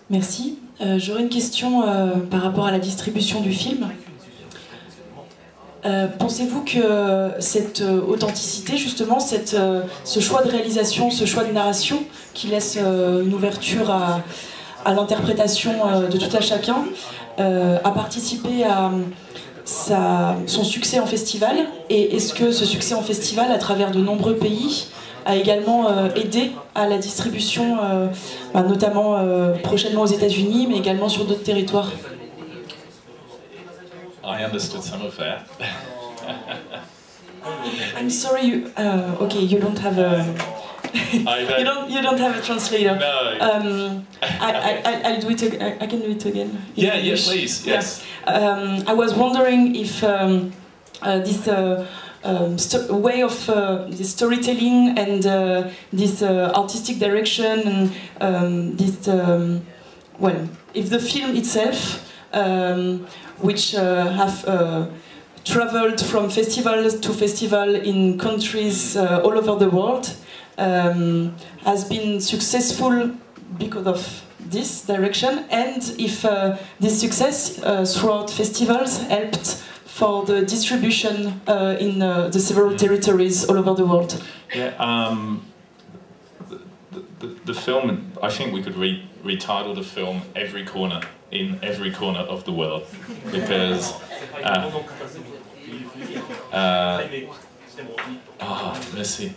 Merci. J'aurais une question par rapport à la distribution du film. Pensez-vous que cette authenticité, justement, ce choix de réalisation, ce choix de narration, qui laisse une ouverture à l'interprétation de tout à chacun, a participé à son succès en festival? Et est-ce que ce succès en festival, à travers de nombreux pays, a également aidé à la distribution, notamment prochainement aux États-Unis, mais également sur d'autres territoires? I understood some of that. I'm sorry. Okay, you don't have a. you don't have a translator. No. I'll do it. I can do it again. Yeah, please. Yes. Yeah. I was wondering if this way of this storytelling and this artistic direction and this if the film itself, which have traveled from festival to festival in countries all over the world, has been successful because of this direction, and if this success throughout festivals helped for the distribution in the several territories all over the world. Yeah, the film, I think we could retitle the film Every Corner, in every corner of the world, because merci.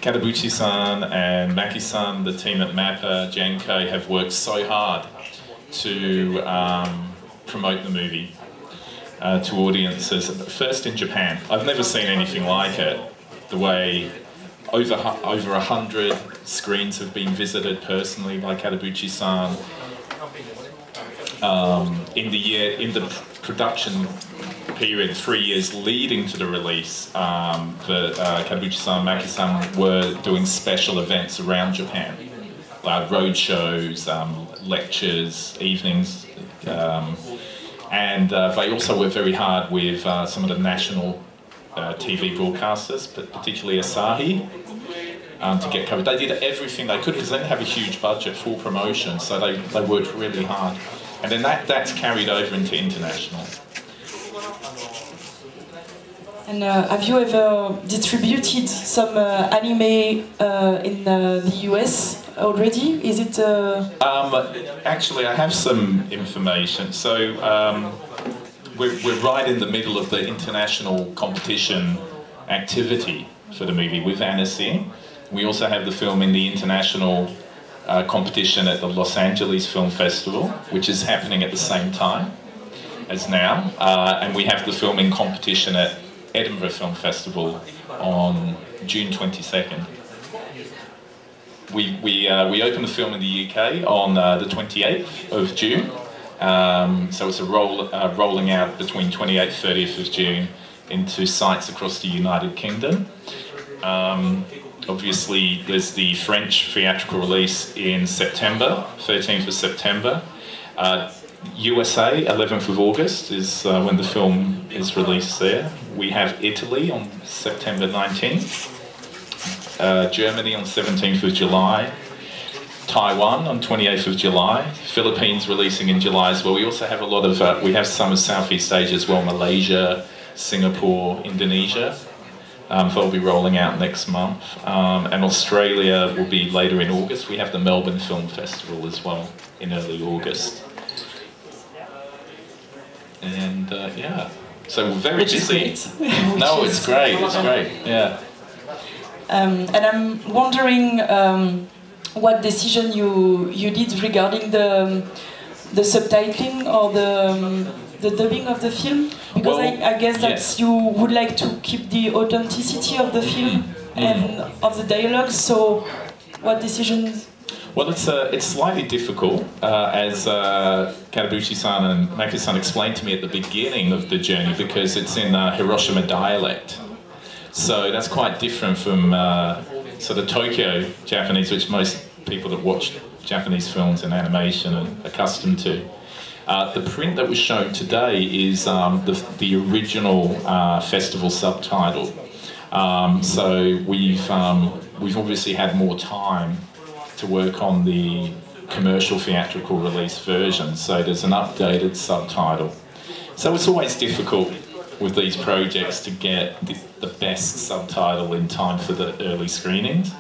Katabuchi-san and Maki-san, the team at MAPPA, Janko, have worked so hard to promote the movie to audiences. First in Japan. I've never seen anything like it. The way over 100 screens have been visited personally by Katabuchi-san. In the production period, 3 years leading to the release, Katabuchi-san and Maki-san were doing special events around Japan, like road shows, lectures, evenings, and they also worked very hard with some of the national TV broadcasters, but particularly Asahi, to get covered. They did everything they could because they didn't have a huge budget for promotion, so they worked really hard. And then that's carried over into international. And have you ever distributed some anime in the US already? Is it? Actually, I have some information. So we're right in the middle of the international competition activity for the movie with Annecy. We also have the film in the international competition at the Los Angeles Film Festival, which is happening at the same time as now. And we have the film in competition at Edinburgh Film Festival on June 22nd. We opened the film in the UK on the 28th of June. So it's rolling out between 28th, 30th of June into sites across the United Kingdom. Obviously, there's the French theatrical release in September, 13th of September. USA, 11th of August is when the film is released there. We have Italy on September 19th. Germany on 17th of July. Taiwan on 28th of July. Philippines releasing in July as well. We also have a lot of, we have some of Southeast Asia as well, Malaysia, Singapore, Indonesia. They'll be rolling out next month. And Australia will be later in August. We have the Melbourne Film Festival as well in early August. And yeah, so we're very busy. No, it's great, yeah. And I'm wondering what decision you did regarding the subtitling or the dubbing of the film, because well, I guess that yes, you would like to keep the authenticity of the film and of the dialogue. So, what decisions? Well, it's slightly difficult, as Katabuchi-san and Maki-san explained to me at the beginning of the journey, because it's in Hiroshima dialect. So that's quite different from sort of Tokyo Japanese, which most people that watch Japanese films and animation are accustomed to. The print that was shown today is the original festival subtitle. So we've obviously had more time to work on the commercial theatrical release version, so there's an updated subtitle. So it's always difficult with these projects to get the best subtitle in time for the early screenings.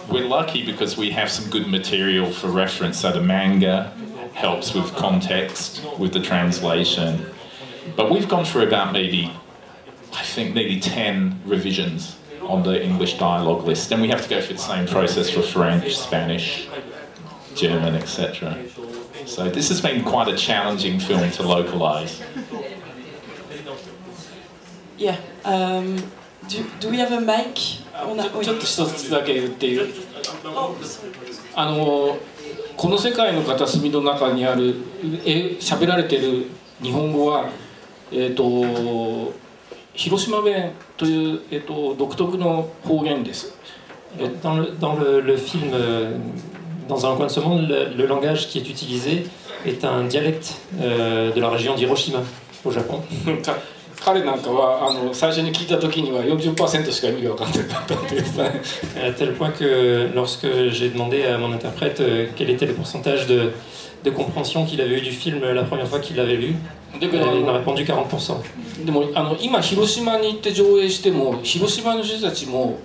We're lucky because we have some good material for reference, so the manga helps with context, with the translation. But we've gone through about maybe 10 revisions on the English dialogue list. Then we have to go through the same process for French, Spanish, German, etc. So this has been quite a challenging film to localize. Yeah. Do we have a mic? ちょっと一つだけ言っていい？この世界の片隅の中にある喋られている日本語は、広島弁という、独特の方言です。Dans le film, dans un coin de ce monde, le langage qui est utilisé est un dialecte de la région d'Hiroshima, au Japon. 彼なんかは最初に聞いた時には 40% しか意味が分かんなかったって言ってたね。À tel point que lorsque j'ai demandé à mon interprète quel était le pourcentage de compréhension qu'il avait eu du film la première fois qu'il l'avait vu, il m'a répondu 40%. でも今広島に行って上映しても広島の人たちも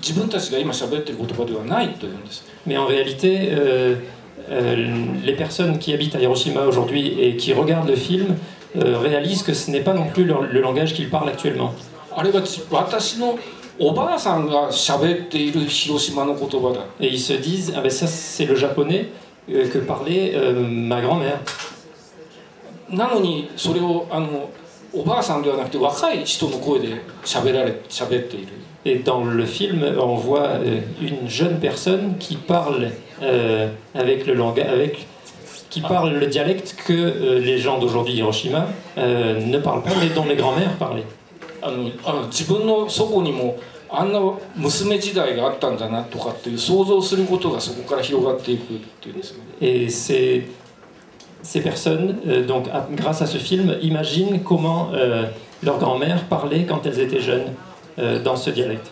自分たちが今喋ってる言葉ではないと言うんです。 Mais en réalité, les personnes qui habitent à Hiroshima aujourd'hui et qui regardent le film réalisent que ce n'est pas non plus le langage qu'ils parlent actuellement. あれは私のおばあさんが喋っている広島の言葉だ。 Et ils se disent, ah ben ça c'est le japonais que parlait ma grand-mère. なのにそれをおばあさんではなくて若い人の声で喋っている。 Et dans le film, on voit une jeune personne qui parle avec le langage, qui parle le dialecte que les gens d'aujourd'hui d'Hiroshima ne parlent pas, mais dont les grands-mères parlaient. 自分の祖母にもあんな娘時代があったんだなとかっていう想像することがそこから広がっていくっていうんですよね。 Et ces personnes, donc grâce à ce film, imaginent comment leur grand-mère parlait quand elles étaient jeunes dans ce dialecte.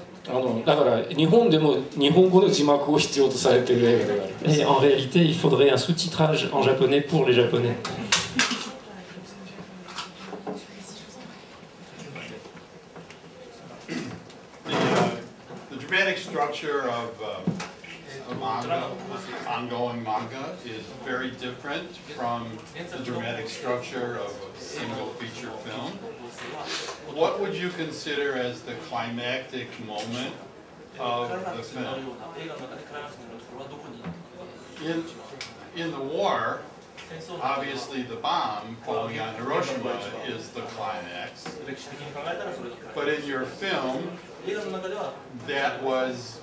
だから日本でも日本語の字幕を必要とされている映画である。 Et en réalité, il faudrait un sous-titrage en japonais pour les japonais. The dramatic structure of a manga, ongoing manga, is very different from the dramatic structure of a single feature film. What would you consider as the climactic moment of the film? In the war, obviously the bomb falling on Hiroshima is the climax. But in your film, that was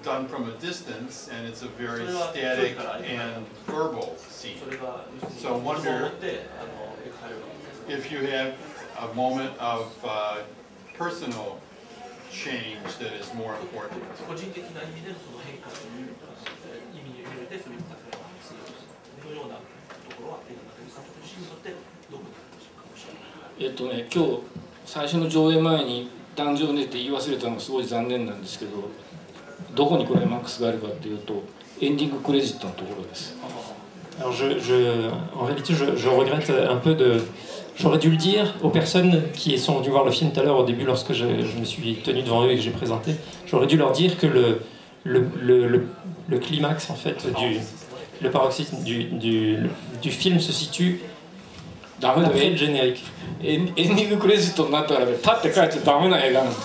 done from a distance, and it's a very static and verbal scene. So I wonder if you have a moment of personal change that is more important. 今日最初の上映前に壇上でって言い忘れたのがすごい残念なんですけど、どこにクライマックスがあるかっていうとエンディングクレジットのところです。 Alors en réalité, je regrette un peu de... J'aurais dû le dire aux personnes qui sont venues voir le film tout à l'heure au début lorsque je me suis tenu devant eux et que j'ai présenté. J'aurais dû leur dire que le climax en fait le paroxysme du film se situe après le générique. エンディングクレジットになったら立って帰っちゃダメな映画なの。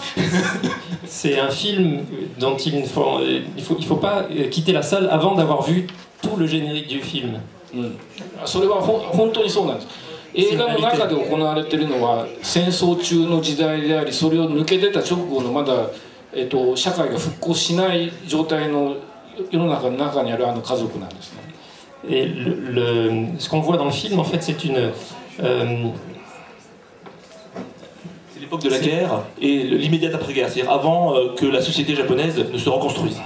C'est un film dont il faut pas quitter la salle avant d'avoir vu tout le générique du film. それは本当にそうなんです。映画の中で行われているのは戦争中の時代であり、それを抜け出た直後のまだ、社会が復興しない状態の世の中の中にある家族なんですね。 Et ce qu'on voit dans le film, en fait, c'est une... C'est l'époque de la guerre et l'immédiate après-guerre, c'est-à-dire avant que la société japonaise ne se reconstruise.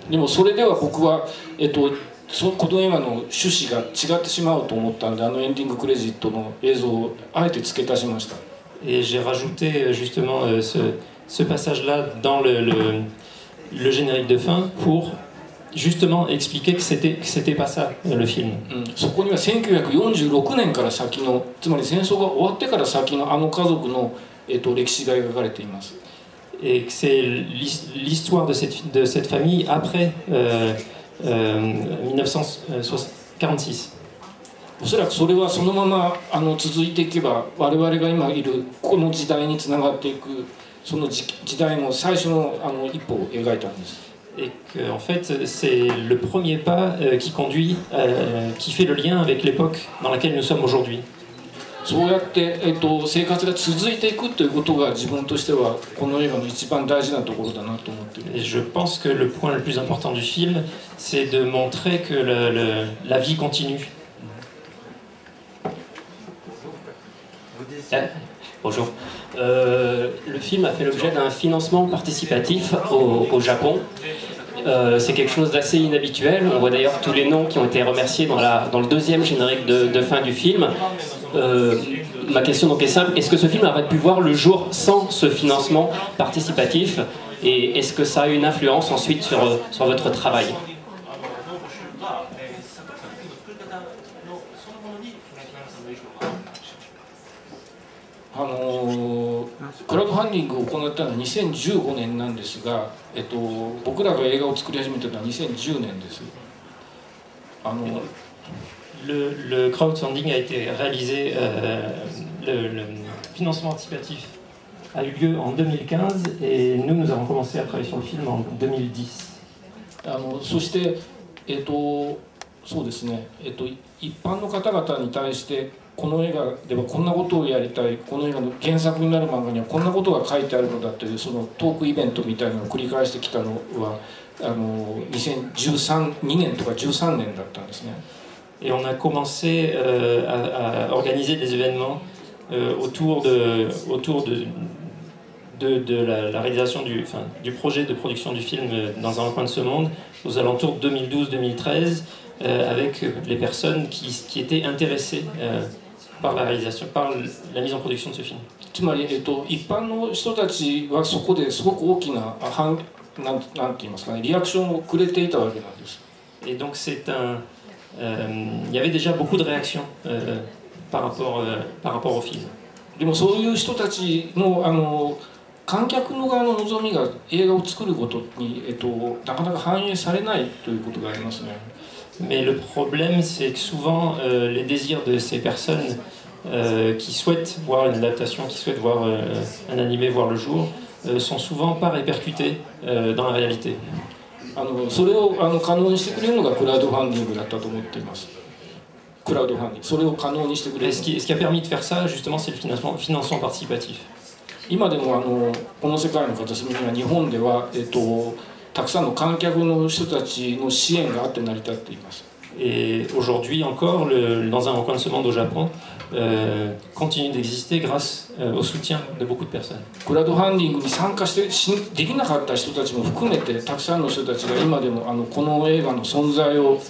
でもそれでは僕は、この映画の趣旨が違ってしまうと思ったんで、エンディングクレジットの映像をあえて付け足しました。 Et j'ai rajouté justement ce passage-là dans le générique de fin pour justement expliquer que c'était pas ça le film. そこには1946年から先の、つまり戦争が終わってから先のあの家族の、歴史が描かれています。Et que c'est l'histoire de cette famille après 1946. おそらくそれはそのまま続いていけば我々が今いるこの時代につながっていくその時代の最初の一歩を描いたんです。Et que, en fait, c'est le premier pas qui conduit, qui fait le lien avec l'époque dans laquelle nous sommes aujourd'hui. そうやって、生活が続いていくということが自分としてはこの映画の一番大事なところだなと思っている。Et je pense que le point le plus important du film, c'est de montrer que la vie continue. Bonjour. Le film a fait l'objet d'un financement participatif au Japon. C'est quelque chose d'assez inhabituel. On voit d'ailleurs tous les noms qui ont été remerciés dans le deuxième générique de fin du film. Ma question donc est simple. Est-ce que ce film aurait pu voir le jour sans ce financement participatif? Et est-ce que ça a une influence ensuite sur votre travail? クラウドファンディングを行ったのは2015年なんですが、僕らが映画を作り始めたのは2010年です。Le crowdfunding a été réalisé, le financement participatif a eu lieu en 2015 et nous avons commencé à travailler sur le film en 2010. そして、そうですね、一般の方々に対してこの映画ではこんなことをやりたい、この映画の原作になる漫画にはこんなことが書いてあるのだというそのトークイベントみたいなのを繰り返してきたのは2013年とか13年だったんですね。Et on a commencé à organiser des événements autour de la réalisation du projet de production du film dans un coin de ce monde, aux alentours de 2012-2013, avec les personnes qui étaient intéressées par la réalisation, par la mise en production de ce film. つまり、一般の人たちはそこですごく大きななんて言いますかね、リアクションをくれていたわけなんです。Et donc il y avait déjà beaucoup de réactions par rapport au film. でもそういう人たちの観客の側の望みが映画を作ることに、なかなか反映されないということがありますね。Mais le problème, c'est que souvent, les désirs de ces personnes qui souhaitent voir une adaptation, qui souhaitent voir un animé voir le jour, sont souvent pas répercutés dans la réalité. それを可能にしてくれるのがクラウドファンディングだったと思っています。クラウドファンディング、それを可能にしてくれる。Ce qui a permis de faire ça, justement, c'est le financement participatif. 今でもこの世界の片隅には日本では、たくさんの観客の人たちの支援があって成り立っています。Et aujourd'hui encore, dans un recoin de ce monde au Japon, continue d'exister grâce au soutien de beaucoup de personnes. クラウドファンディングに参加してできなかった人たちも含めてたくさんの人たちが今でもこの映画の存在を、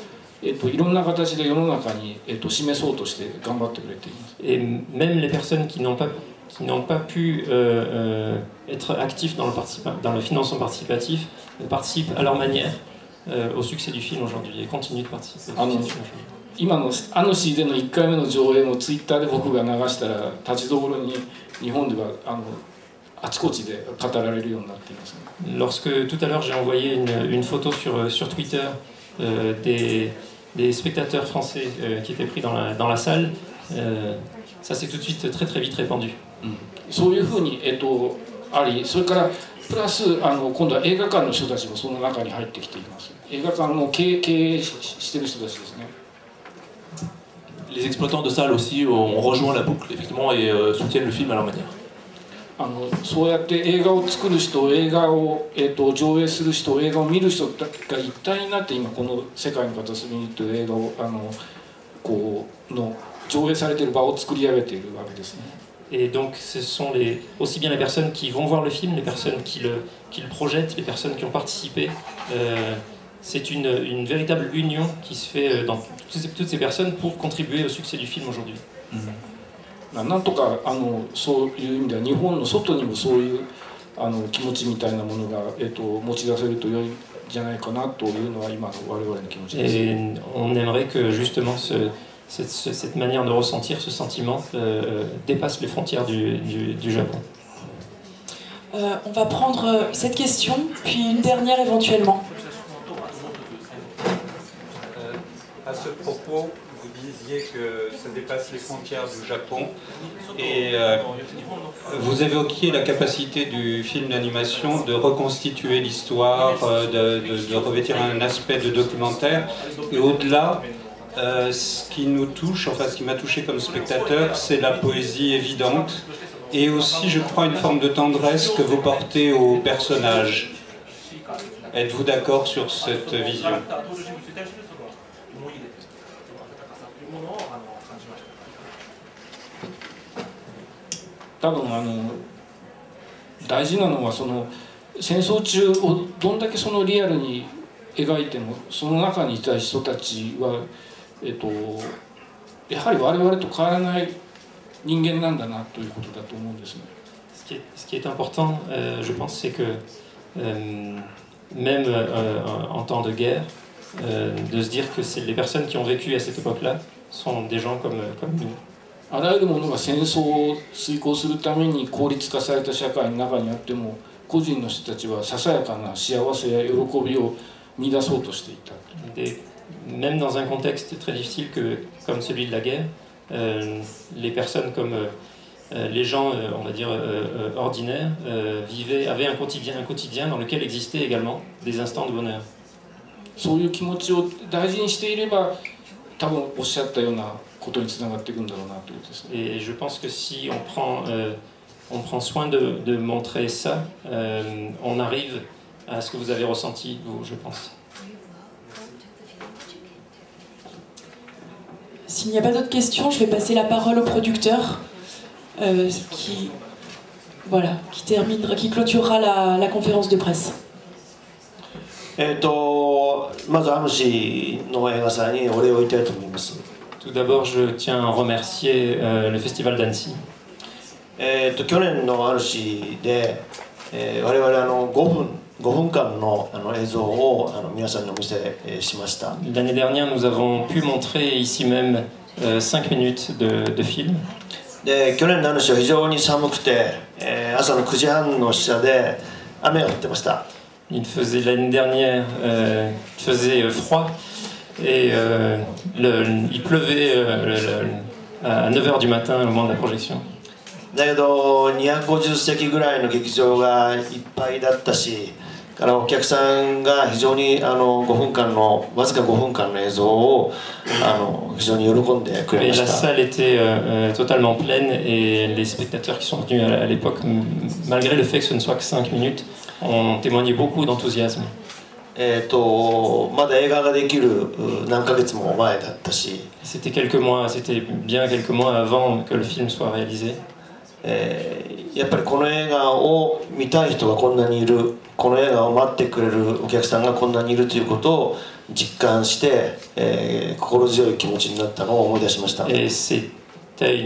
いろんな形で世の中に、示そうとして頑張ってくれています。Et même les personnes qui n'ont pas pu être actifs dans le financement participatif participent à leur manière au succès du film aujourd'hui et continuent de participer. 今のシーでの1回目の上映もツイッターで僕が流したら立ちどころに日本ではあちこちで語られるようになっています、ね。Lorsque tout à l'heure j'ai envoyé une photo sur Twitter des spectateurs français qui étaient pris dans la salle, ça s'est tout de suite très très vite répandu. そういうふうにあり、それからプラス今度は映画館の人たちもその中に入ってきています。映画館の経営している人たちですね。Les exploitants de salles aussi ont rejoint la boucle effectivement et soutiennent le film à leur manière. そうやって映画を作る人、映画を、上映する人、映画を見る人が一体になって今この「世界の片隅に」という映画を上映されている場を作り上げているわけですね。Et donc ce sont aussi bien les personnes qui vont voir le film, les personnes qui le projettent, les personnes qui ont participé. C'est une véritable union qui se fait dans toutes ces personnes pour contribuer au succès du film aujourd'hui. なんとかそういう意味では日本の外にもそういう気持ちみたいなものが、持ち出せると良いじゃないかなというのは今の我々の気持ちです。Et on aimerait que justement cette manière de ressentir ce sentiment dépasse les frontières du Japon. On va prendre cette question, puis une dernière éventuellement. À ce propos, vous disiez que ça dépasse les frontières du Japon et vous évoquiez la capacité du film d'animation de reconstituer l'histoire, de revêtir un aspect de documentaire. Et au-delà, ce qui nous touche, enfin ce qui m'a touché comme spectateur, c'est la poésie évidente et aussi, je crois, une forme de tendresse que vous portez aux personnages. Êtes-vous d'accord sur cette vision? 多分大事なのはその戦争中をどんだけそのリアルに描いてもその中にいた人たちは、やはり我々と変わらない人間なんだなということだと思うんですね。Ce qui est important, je pense, c'est que même en temps de guerre, de se dire que les personnes qui ont vécu à cette époque-là sont des gens comme nous. あらゆるものが戦争を遂行するために効率化された社会の中にあっても個人の人たちはささやかな幸せや喜びを見出そうとしていた。Et même dans un contexte très difficile comme celui de la guerre, les personnes comme les gens, on va dire, ordinaires, avaient un quotidien dans lequel existaient également des instants de bonheur. そういう気持ちを大事にしていれば多分おっしゃったようなことにつながっていくんだろうなということですね。Et je pense que si on prend soin de montrer ça, on arrive à ce que vous avez ressenti, vous, je pense. S'il n'y a pas d'autres questions, je vais passer la parole au producteur qui clôturera la conférence de presse. まず主の映画祭にお礼を言いたいと思います。 Tout d'abord, je tiens à remercier le Festival d'Annecy. 去年の主で、我々5分間の映像を皆さんにお見せしました。 L'année dernière, nous avons pu montrer ici même 5 minutes de film. で去年の主は非常に寒くて、朝の9時半の試写で雨が降ってました。 L'année dernière, il faisait froid et il pleuvait à 9h du matin au moment de la projection. だけど250席ぐらいの劇場がいっぱいだったし、からお客さんが非常にわずか5分間の映像を非常に喜んでくれました。 La salle était totalement pleine et les spectateurs qui sont venus à l'époque, malgré le fait que ce ne soit que 5 minutes, ont témoigné beaucoup d'enthousiasme. まだ映画ができる何ヶ月も前だったし、 c'était bien quelques mois avant que le film soit réalisé. やっぱりこの映画を見たい人がこんなにいる、この映画を待ってくれるお客さんがこんなにいるということを実感して、心強い気持ちになったのを思い出しました。 Et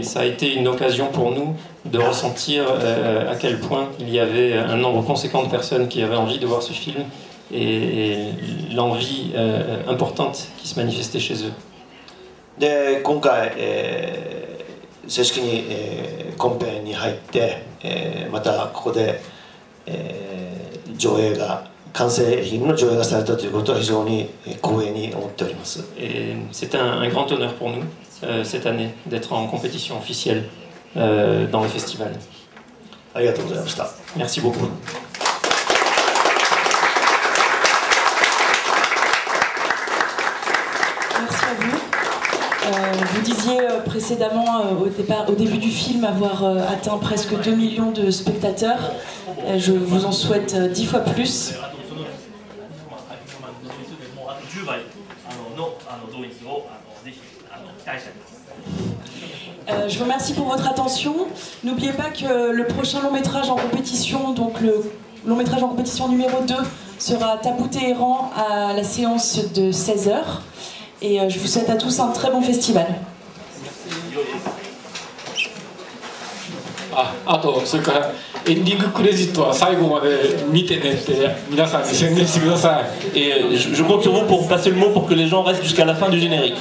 ça a été une occasion pour nous de ressentir à quel point il y avait un nombre conséquent de personnes qui avaient envie de voir ce film et l'envie importante qui se manifestait chez eux. で今回、正式に、コンペに入って、またここで、上映が完成品の上映がされたということは非常に光栄に思っております。 Et c'est un grand honneur pour nous cette année d'être en compétition officielle dans le festival. ありがとうございました。 Merci beaucoup. Merci à vous. Vous disiez précédemment, au début du film, avoir atteint presque 2 millions de spectateurs. Je vous en souhaite 10 fois plus. Je vous remercie pour votre attention. N'oubliez pas que le prochain long métrage en compétition, donc le long métrage en compétition numéro 2, sera Tabou Téhéran à la séance de 16h. Et je vous souhaite à tous un très bon festival. あとそれからエンディングクレジットは最後まで見てねって皆さんに宣伝してください。 Et je compte sur vous pour passer le mot pour que les gens restent jusqu'à la fin du générique.